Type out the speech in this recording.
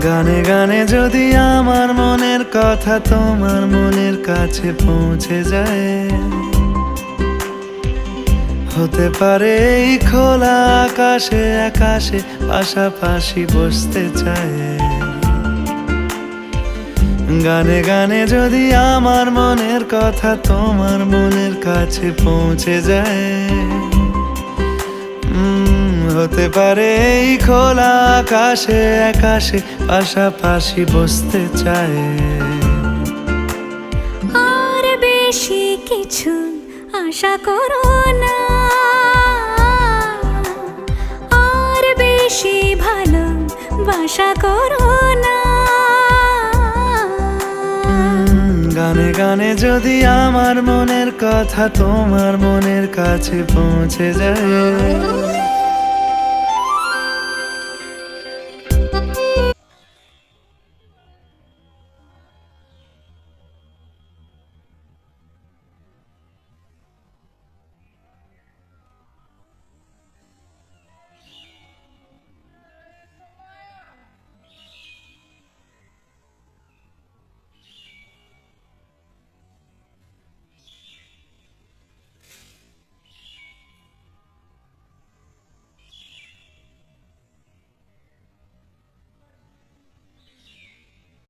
গানে গানে যদি আমার মনের কথা তোমার মনের কাছে পৌঁছে যায়, হতে পারে এই খোলা আকাশে আকাশে পাশাপাশি বসতে চায়। গানে গানে যদি আমার মনের কথা তোমার মনের কাছে পৌঁছে যায়, হতে পারে এই খোলা আকাশে আকাশে পাশাপাশি বসতে চায়। আর বেশি কিছু আশা করো না, আর বেশি ভালোবাসা করো না। গানে গানে যদি আমার মনের কথা তোমার মনের কাছে পৌঁছে যায়,